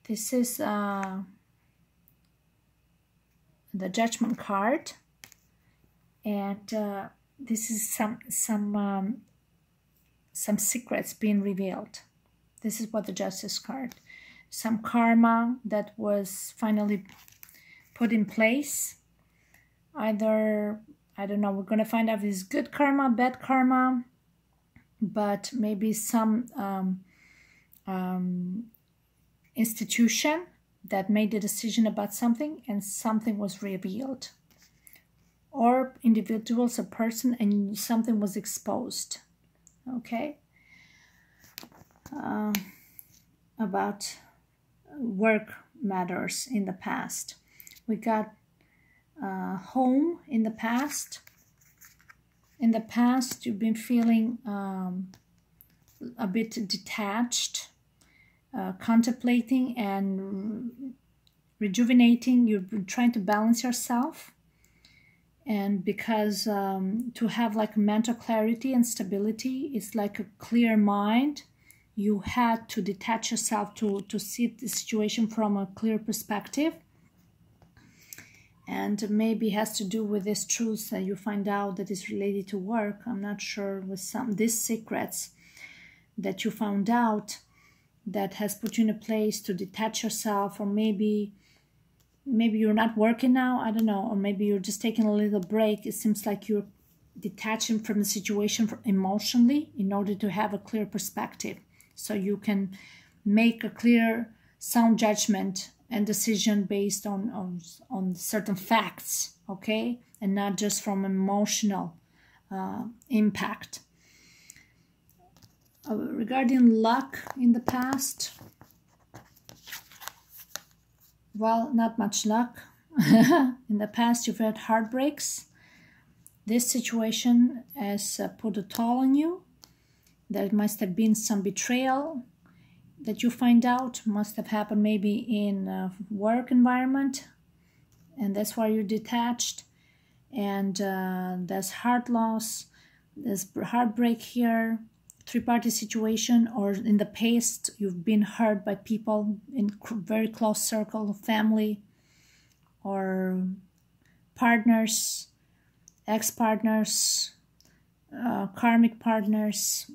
This is the Judgment card, and this is some secrets being revealed. This is what the Justice card. Some karma that was finally put in place. Either, I don't know, we're going to find out if it's good karma, bad karma, but maybe some institution that made the decision about something and something was revealed. Or individuals, a person, and something was exposed. Okay? About work matters in the past. We got home in the past. In the past, you've been feeling a bit detached, contemplating and rejuvenating. You've been trying to balance yourself. And because to have like mental clarity and stability, it's like a clear mind. You had to detach yourself to see the situation from a clear perspective. And maybe it has to do with this truth that you find out that is related to work. I'm not sure, with these secrets that you found out that has put you in a place to detach yourself, or maybe you're not working now, I don't know, or maybe you're just taking a little break. It seems like you're detaching from the situation emotionally in order to have a clear perspective, so you can make a clear, sound judgment and decision based on certain facts, okay, and not just from emotional impact. Regarding luck in the past, well, not much luck. In the past, you've had heartbreaks. This situation has put a toll on you. There must have been some betrayal that you find out. Must have happened maybe in a work environment, and that's why you're detached. And there's heart loss, there's heartbreak here, three-party situation, or in the past you've been hurt by people in very close circle of family or partners, ex-partners, karmic partners,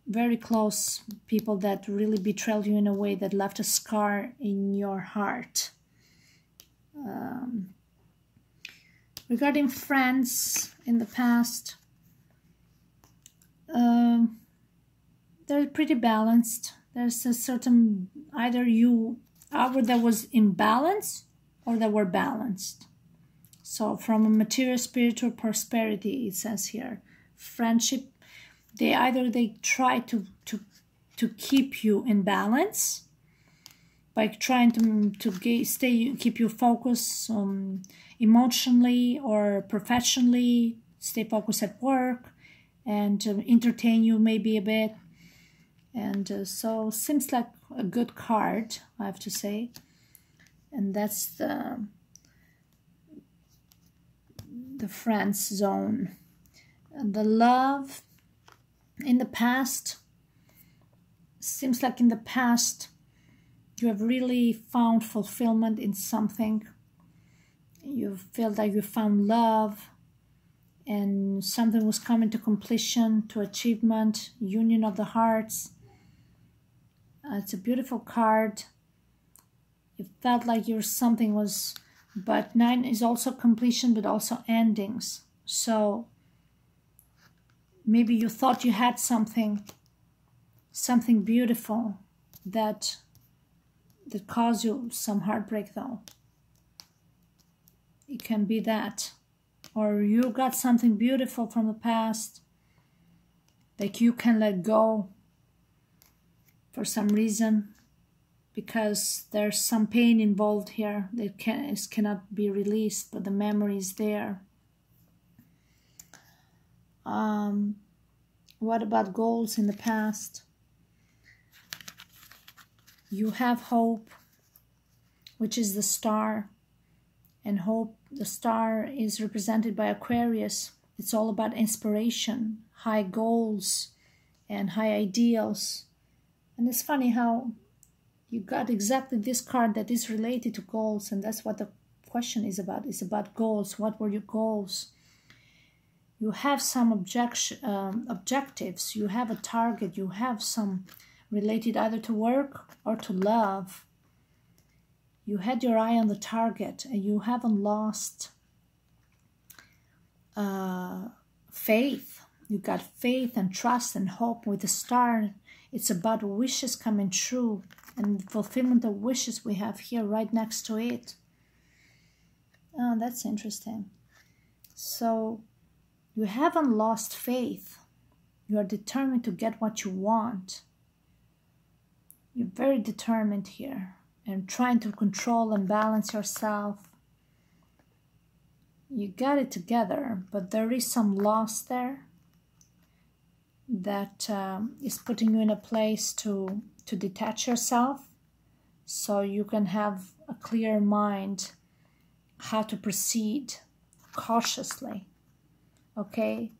very close people that really betrayed you in a way that left a scar in your heart. Regarding friends in the past, they're pretty balanced. There's a certain, either there was imbalance or they were balanced. So from a material, spiritual prosperity, it says here, friendship, they try to keep you in balance by trying to keep you focused emotionally or professionally, stay focused at work, and entertain you maybe a bit. And so seems like a good card, I have to say. And that's the friends zone. And the love in the past, seems like in the past you have really found fulfillment in something. You feel like you found love, and something was coming to completion, to achievement, union of the hearts. It's a beautiful card. You felt like something was, but 9 is also completion, but also endings. So maybe you thought you had something beautiful that caused you some heartbreak, though. It can be that. Or you got something beautiful from the past that you can let go for some reason, because there's some pain involved here that cannot be released, but the memory is there. What about goals in the past? You have hope, which is the star. And hope, the star, is represented by Aquarius. It's all about inspiration, high goals, and high ideals. And it's funny how You got exactly this card that is related to goals, and that's what the question is about. It's about goals. What were your goals? You have some objectives. You have a target. You have some related either to work or to love. You had your eye on the target, and you haven't lost faith. You got faith and trust and hope with the star. It's about wishes coming true and fulfillment of wishes we have here right next to it. Oh, that's interesting. So you haven't lost faith. You are determined to get what you want. You're very determined here and trying to control and balance yourself. You got it together, but there is some loss there that is putting you in a place to detach yourself so you can have a clear mind how to proceed cautiously. Okay,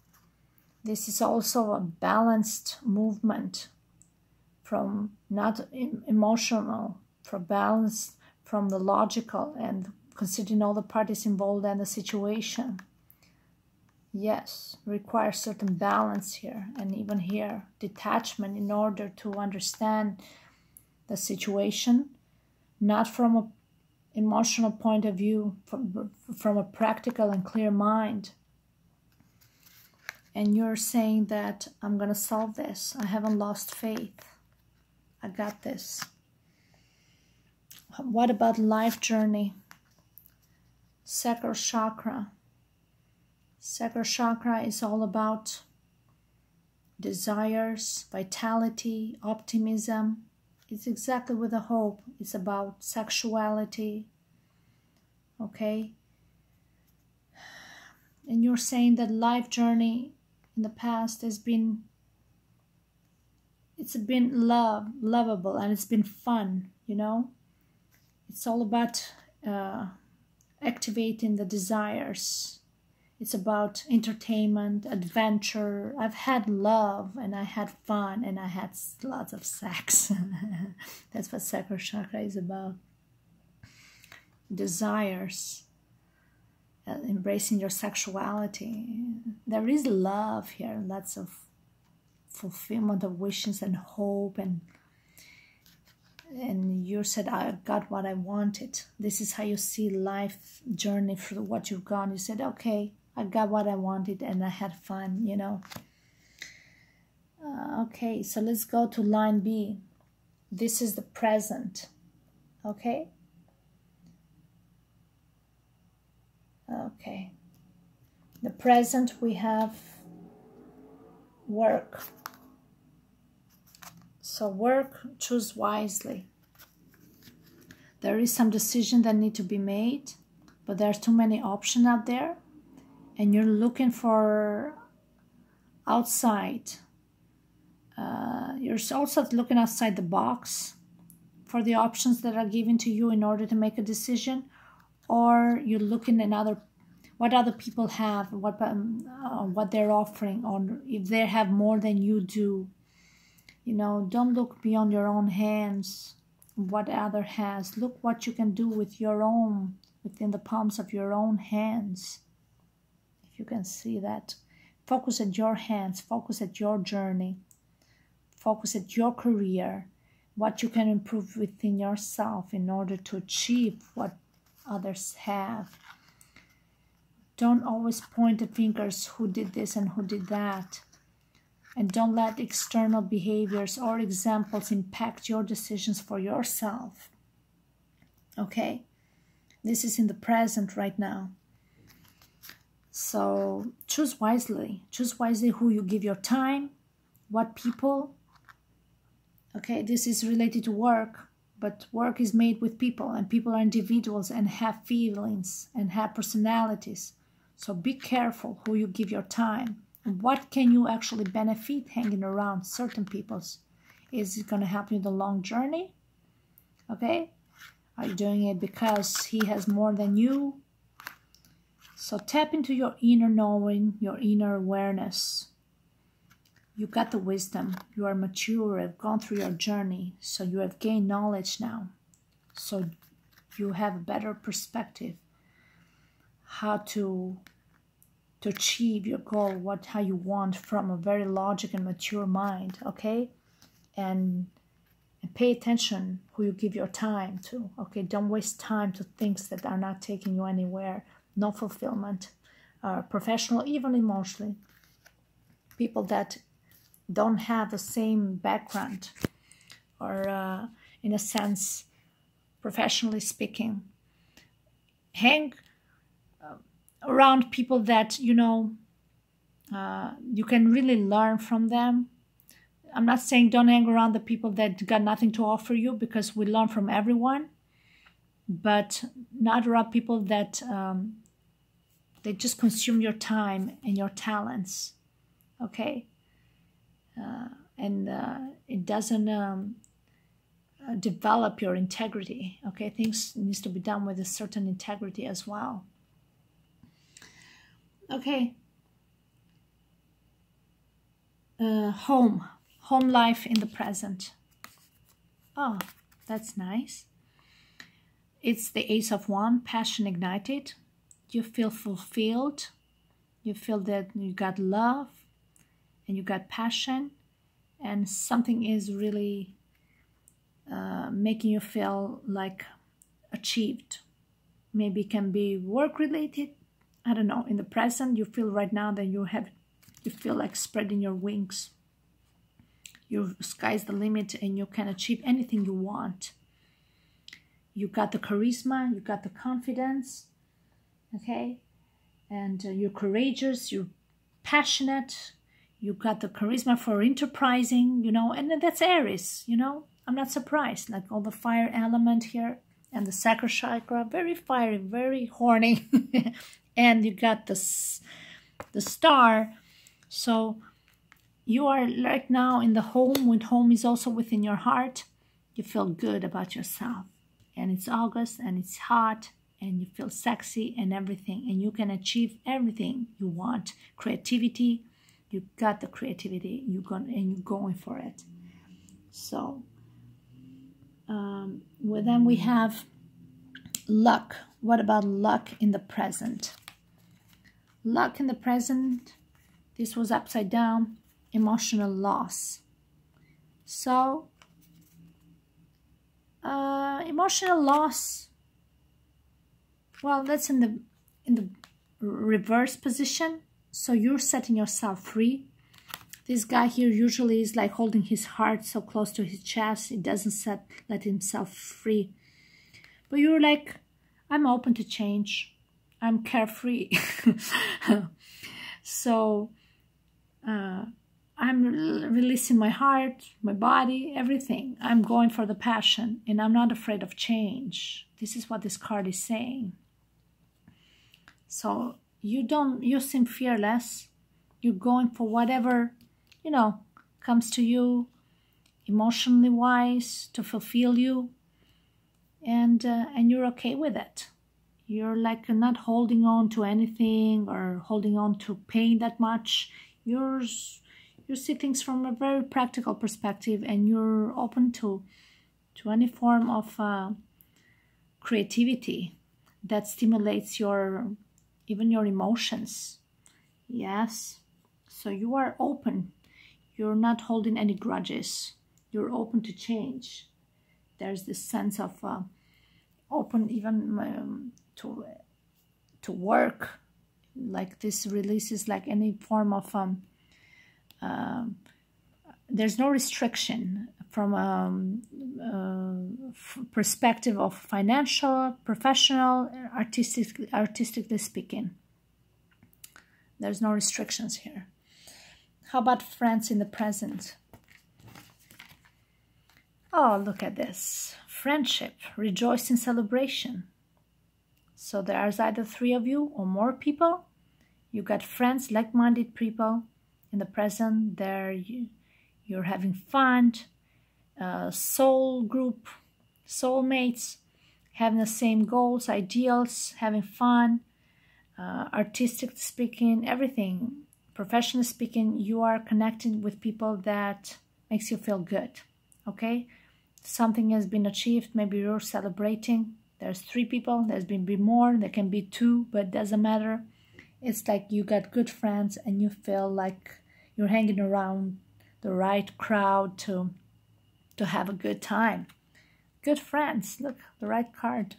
this is also a balanced movement from not emotional, from balance, from the logical, and considering all the parties involved and the situation. Yes, requires certain balance here, and even here, detachment in order to understand the situation, not from an emotional point of view, from a practical and clear mind. And you're saying that I'm going to solve this. I haven't lost faith. I got this. What about life journey? Sacral chakra. Sacral chakra is all about desires, vitality, optimism. It's exactly with the hope. It's about sexuality. Okay? And you're saying that life journey in the past has been, it's been lovable, and it's been fun, you know? It's all about activating the desires. It's about entertainment, adventure. I've had love, and I had fun, and I had lots of sex. That's what sacral chakra is about. Desires, embracing your sexuality. There is love here, lots of fulfillment of wishes and hope, and you said, I got what I wanted. This is how you see life journey through what you've gone. You said, okay, I got what I wanted and I had fun, you know. Okay, so let's go to line B. This is the present, okay? Okay. The present, we have work. So work, choose wisely. There is some decision that need to be made, but there's too many options out there, and you're looking for outside. You're also looking outside the box for the options that are given to you in order to make a decision, or you're looking at what other people have, what they're offering, or if they have more than you do. You know, don't look beyond your own hands, what other has. Look what you can do with your own, within the palms of your own hands. If you can see that. Focus at your hands, focus at your journey, focus at your career, what you can improve within yourself in order to achieve what others have. Don't always point the fingers who did this and who did that. And don't let external behaviors or examples impact your decisions for yourself. Okay? This is in the present right now. So choose wisely. Choose wisely who you give your time, what people. Okay, this is related to work, but work is made with people, and people are individuals and have feelings and have personalities. So be careful who you give your time. And what can you actually benefit hanging around certain people's? Is it going to help you in the long journey? Okay? Are you doing it because he has more than you? So tap into your inner knowing, your inner awareness. You got the wisdom. You are mature. Have gone through your journey. So you have gained knowledge now. So you have a better perspective how to achieve your goal, how you want from a very logic and mature mind, okay? And pay attention who you give your time to, okay? Don't waste time to things that are not taking you anywhere. No fulfillment, professional, even emotionally. People that don't have the same background or, in a sense, professionally speaking. Hang around people that, you know, you can really learn from them. I'm not saying don't hang around the people that got nothing to offer you, because we learn from everyone, but not around people that they just consume your time and your talents, okay? And it doesn't develop your integrity, okay? Things needs to be done with a certain integrity as well. Okay. Home life in the present. Oh, that's nice. It's the Ace of Wands, passion ignited. You feel fulfilled. You feel that you got love and you got passion, and something is really making you feel like achieved. Maybe it can be work related. I don't know. In the present, you feel right now that you feel like spreading your wings. Your sky's the limit and you can achieve anything you want. You got the charisma, you got the confidence, okay? And you're courageous, you're passionate, you got the charisma for enterprising, you know, and that's Aries, you know? I'm not surprised, like all the fire element here and the sacral chakra, very fiery, very horny. And you got the star. So you are right now in the home, when home is also within your heart. You feel good about yourself. And it's August and it's hot and you feel sexy and everything. And you can achieve everything you want. Creativity, you got the creativity, you're going for it. So, well, then we have luck. What about luck in the present? Luck in the present, this was upside down, emotional loss. So, emotional loss, well, that's in the reverse position. So you're setting yourself free. This guy here usually is like holding his heart so close to his chest. He doesn't let himself free. But you're like, I'm open to change. I'm carefree. So I'm releasing my heart, my body, everything. I'm going for the passion and I'm not afraid of change. This is what this card is saying. So you seem fearless. You're going for whatever, you know, comes to you emotionally wise to fulfill you. And you're okay with it. You're like not holding on to anything or holding on to pain that much. You see things from a very practical perspective, and you're open to any form of creativity that stimulates even your emotions. Yes. So you are open. You're not holding any grudges. You're open to change. There's this sense of open even to work. Like this releases like any form of there's no restriction from perspective of financial, professional, artistically speaking. There's no restrictions here. How about friends in the present? Oh, look at this. Friendship, rejoice in celebration. So there's either 3 of you or more people. You got friends, like-minded people in the present. There you're having fun. Soul group, soulmates, having the same goals, ideals, having fun, artistic speaking, everything. professionally speaking, you are connecting with people that makes you feel good, okay? Something has been achieved, maybe you're celebrating. There's 3 people, there's been be more, there can be 2, but it doesn't matter. It's like you got good friends and you feel like you're hanging around the right crowd to have a good time. Good friends, look, the right card.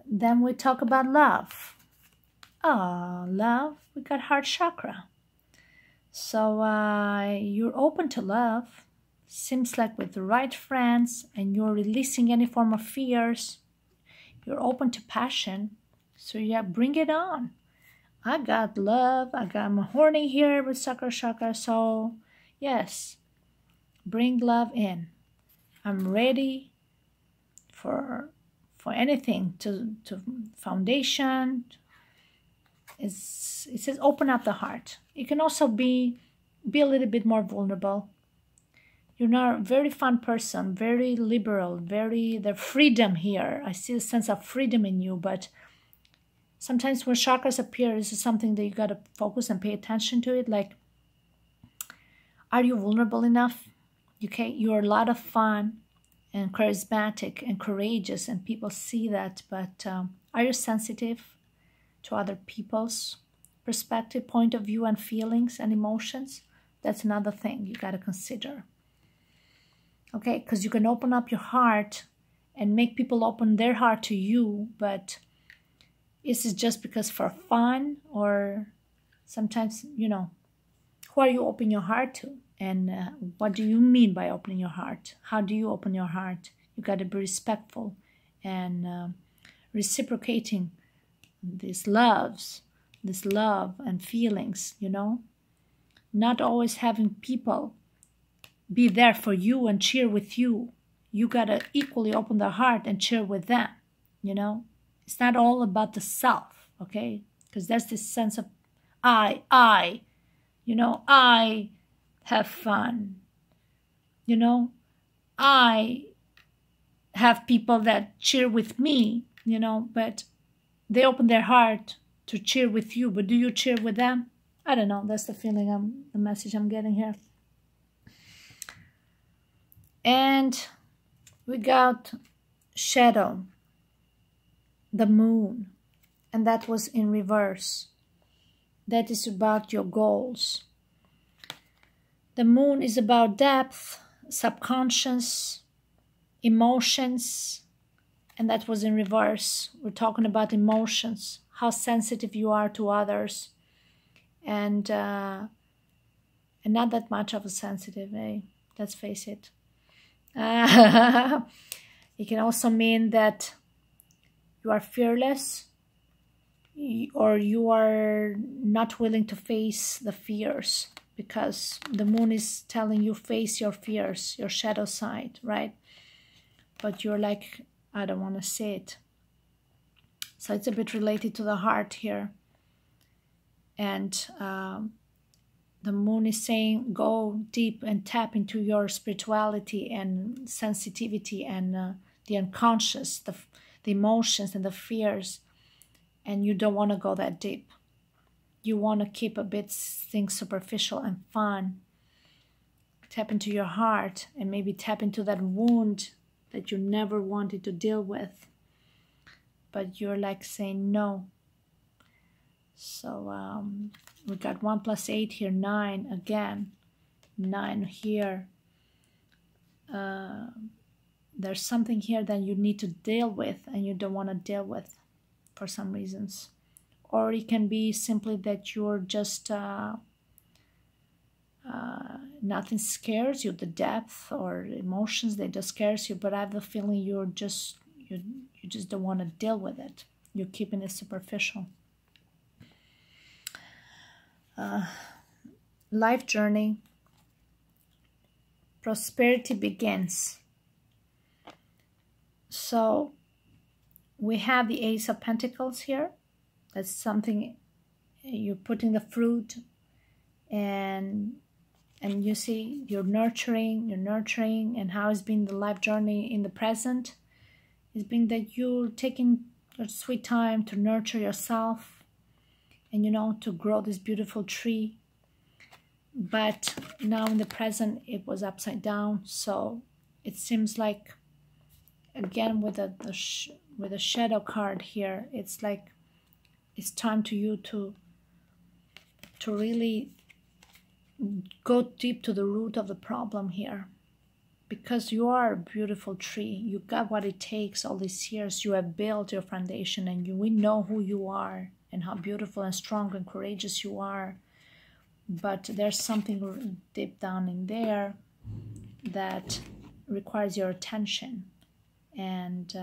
Then we talk about love. Oh, love, we got heart chakra. So you're open to love. Seems like with the right friends, and you're releasing any form of fears. You're open to passion. So yeah, bring it on. I got love. I'm horny here with Sakura chakra. So yes, bring love in. I'm ready for anything, to foundation. It says open up the heart. It can also be a little bit more vulnerable. You're not a very fun person, very liberal, the freedom here. I see a sense of freedom in you, but sometimes when chakras appear, this is something that you got to focus and pay attention to it. Like, are you vulnerable enough? You're a lot of fun and charismatic and courageous, and people see that, but are you sensitive to other people's perspective, point of view, and feelings and emotions? That's another thing you got to consider. Okay, because you can open up your heart and make people open their heart to you, but is it just because for fun, or sometimes, who are you opening your heart to? And what do you mean by opening your heart? How do you open your heart? You got to be respectful and reciprocating this love and feelings, not always having people be there for you and cheer with you. You got to equally open their heart and cheer with them, It's not all about the self, okay? Because there's this sense of I have fun, I have people that cheer with me, but they open their heart to cheer with you, but do you cheer with them? I don't know. That's the feeling, the message I'm getting here. And we got shadow, the moon, and that was in reverse. That is about your goals. The moon is about depth, subconscious, emotions, and that was in reverse. We're talking about emotions, how sensitive you are to others, and not that much of a sensitive, let's face it. It can also mean that you are fearless, or you are not willing to face the fears, because the moon is telling you face your fears, your shadow side, right? But you're like, I don't want to see it. So it's a bit related to the heart here. And the moon is saying go deep and tap into your spirituality and sensitivity and the unconscious, the emotions and the fears. And you don't want to go that deep. You want to keep a bit things superficial and fun. Tap into your heart and maybe tap into that wound that you never wanted to deal with. But you're like saying no. So we got 1 + 8 here, 9 again. 9 here. There's something here that you need to deal with and you don't want to deal with for some reasons. Or it can be simply that you're just nothing scares you, the depth or emotions, they just scares you, but I have the feeling you just don't want to deal with it. You're keeping it superficial. Life journey. Prosperity begins. So we have the Ace of Pentacles here. That's something you're putting the fruit, and you see you're nurturing, and how it's been the life journey in the present. It's been that you're taking a sweet time to nurture yourself and, you know, to grow this beautiful tree. But now in the present, it was upside down. So it seems like, again, with the shadow card here, it's like it's time to you to really go deep to the root of the problem here, because you are a beautiful tree. You got what it takes. All these years you have built your foundation, and we know who you are and how beautiful and strong and courageous you are. But there's something deep down in there that requires your attention, and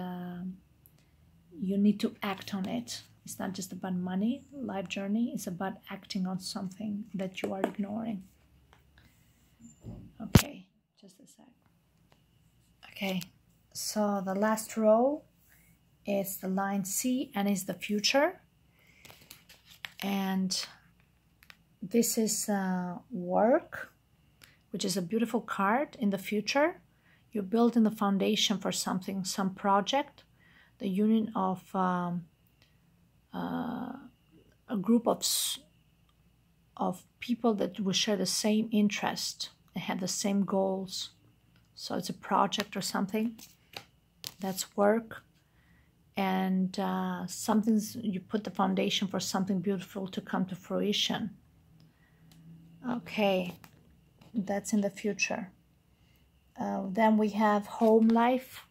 you need to act on it. It's not just about money, life journey. It's about acting on something that you are ignoring. Okay, just a sec. Okay, so the last row is the line C and is the future. And this is work, which is a beautiful card in the future. You're building the foundation for something, some project, the union of a group of people that will share the same interest and have the same goals. So it's a project or something. That's work. And you put the foundation for something beautiful to come to fruition. Okay, that's in the future. Then we have home life.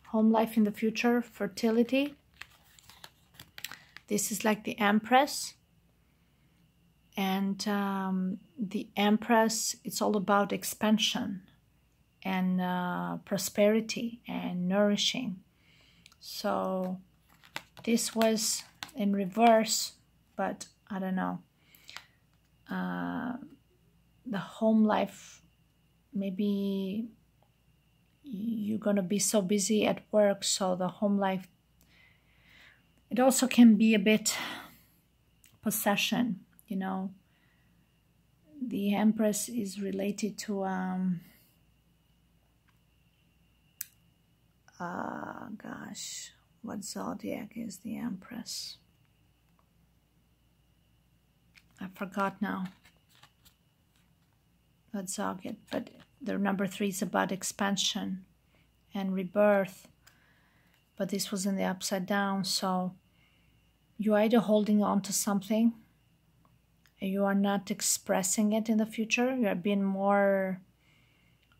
Home life in the future, fertility. This is like the Empress. And the Empress, it's all about expansion and prosperity and nourishing. So this was in reverse, but I don't know. The home life, maybe you're going to be so busy at work, so the home life, it also can be a bit possession, you know. The Empress is related to gosh, what zodiac is the Empress? I forgot now. What zodiac? But the number 3 is about expansion and rebirth. But this was in the upside down, so you're either holding on to something and you are not expressing it in the future. You are being more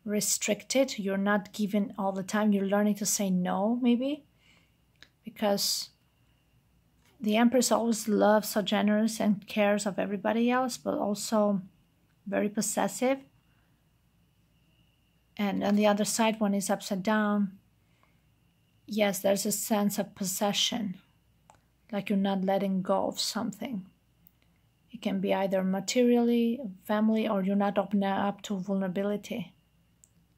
restricted. You're not giving all the time. You're learning to say no, maybe, because the Empress always loves, so generous and cares of everybody else, but also very possessive. And on the other side, when it's upside down, yes, there's a sense of possession, like you're not letting go of something. It can be either materially, family, or you're not opening up to vulnerability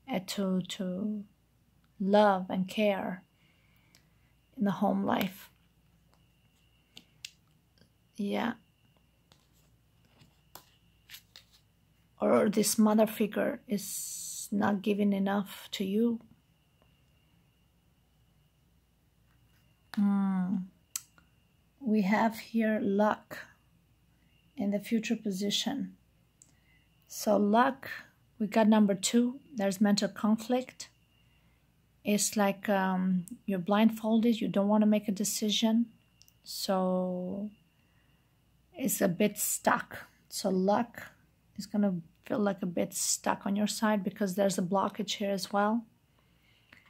and to love and care in the home life. Yeah. Or this mother figure is not giving enough to you. We have here luck in the future position. So luck, we got number 2. There's mental conflict. It's like you're blindfolded. You don't want to make a decision. So it's a bit stuck. So luck is going to feel like a bit stuck on your side because there's a blockage here as well.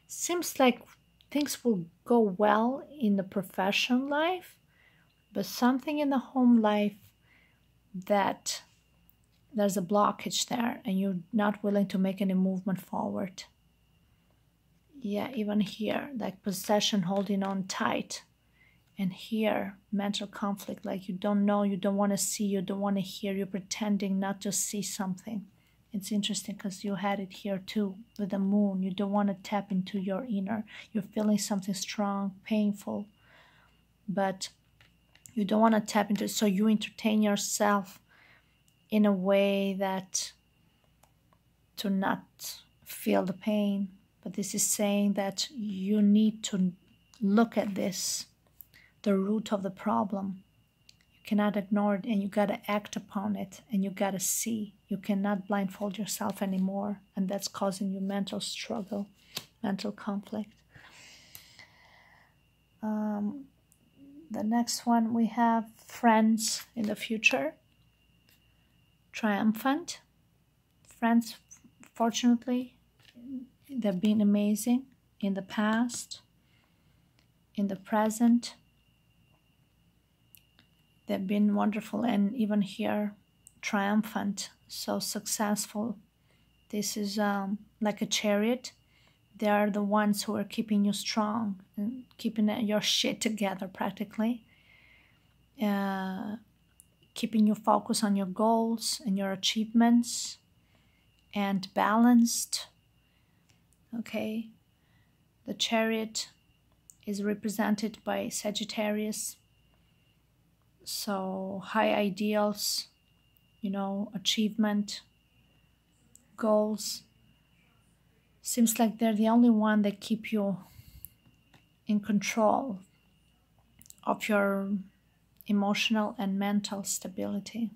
Seems like things will go well in the professional life, but something in the home life that there's a blockage there and you're not willing to make any movement forward. Yeah, even here, like possession, holding on tight. And here, mental conflict, like you don't know, you don't want to see, you don't want to hear, you're pretending not to see something. It's interesting because you had it here too with the moon. You don't want to tap into your inner. You're feeling something strong, painful, but you don't want to tap into it. So you entertain yourself in a way that to not feel the pain. But this is saying that you need to look at this, the root of the problem. You cannot ignore it, and you got to act upon it, and you got to see. You cannot blindfold yourself anymore, and that's causing you mental struggle, mental conflict. The next one, we have friends in the future. Triumphant. Friends, fortunately, they've been amazing in the past, in the present. They've been wonderful, and even here, triumphant, so successful. This is like a chariot. They are the ones who are keeping you strong and keeping your shit together, practically. Keeping you focused on your goals and your achievements, and balanced. Okay, the chariot is represented by Sagittarius. So high ideals, you know, achievement, goals. Seems like they're the only one that keep you in control of your emotional and mental stability.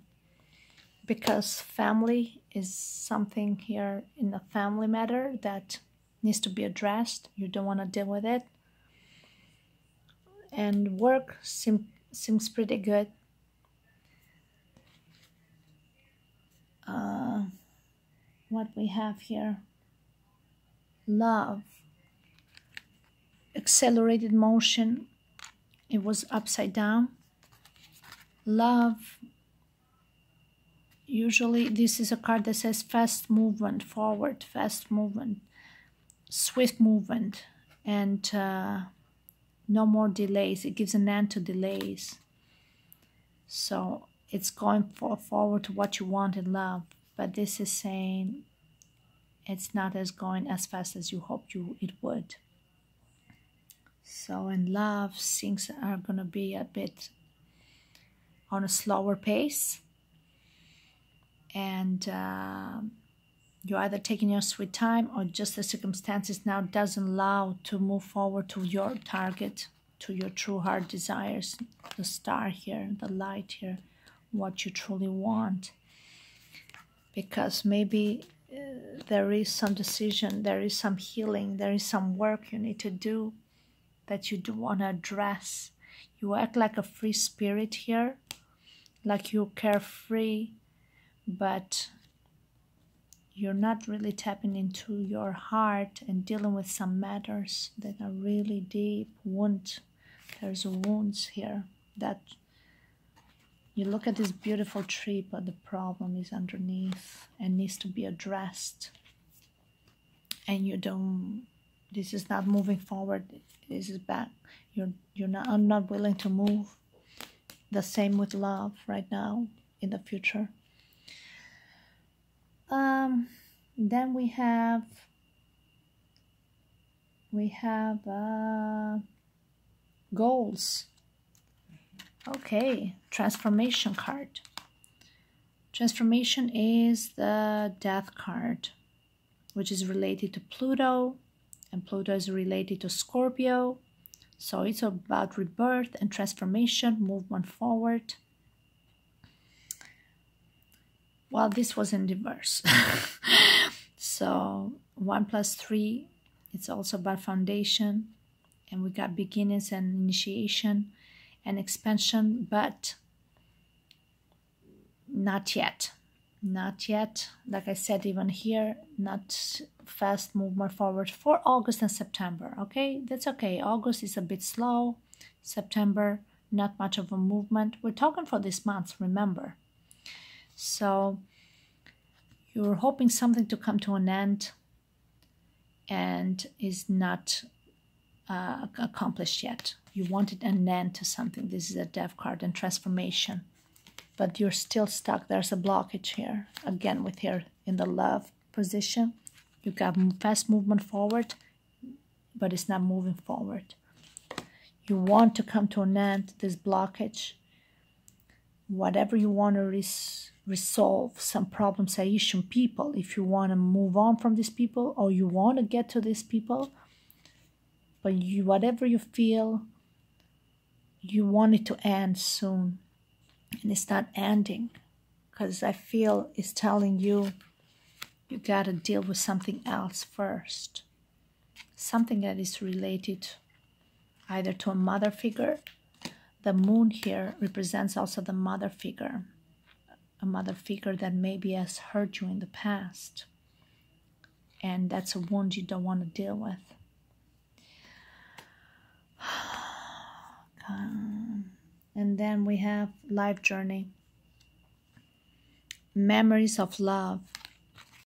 Because family is something here in the family matter that needs to be addressed. You don't want to deal with it. And work seems pretty good. What we have here, love, accelerated motion. It was upside down. Love, usually this is a card that says fast movement, forward, fast movement, swift movement, and no more delays. It gives an end to delays. So it's going forward to what you want in love. But this is saying it's not as going as fast as you hoped it would. So in love, things are going to be a bit on a slower pace. And you're either taking your sweet time, or just the circumstances now doesn't allow to move forward to your target, to your true heart desires, the star here, the light here, what you truly want. Because maybe there is some decision, there is some healing, there is some work you need to do that you do want to address. You act like a free spirit here, like you're carefree, but you're not really tapping into your heart and dealing with some matters that are really deep. There's wounds here that you look at this beautiful tree, but the problem is underneath and needs to be addressed. And you don't, this is not moving forward, this is back. I'm not willing to move. The same with love right now, in the future. Then we have goals. Okay, transformation card. Transformation is the death card, which is related to Pluto, and Pluto is related to Scorpio. So it's about rebirth and transformation, movement forward. Well, this was in reverse. So 1 + 3, it's also about foundation. And we got beginnings and initiation and expansion, but not yet. Not yet. Like I said, even here, not fast movement forward for August and September. Okay, that's okay. August is a bit slow. September, not much of a movement. We're talking for this month, remember. So you're hoping something to come to an end and is not accomplished yet. You wanted an end to something. This is a death card and transformation. But you're still stuck. There's a blockage here. Again, with here in the love position. You got fast movement forward, but it's not moving forward. You want to come to an end, this blockage. Whatever you want to resolve, some problems are issuing people. If you want to move on from these people, or you want to get to these people, but whatever you feel, you want it to end soon. and it's not ending, because I feel it's telling you you got to deal with something else first, something that is related either to a mother figure. The moon here represents also the mother figure, a mother figure that maybe has hurt you in the past, and that's a wound you don't want to deal with. And then we have life journey, memories of love.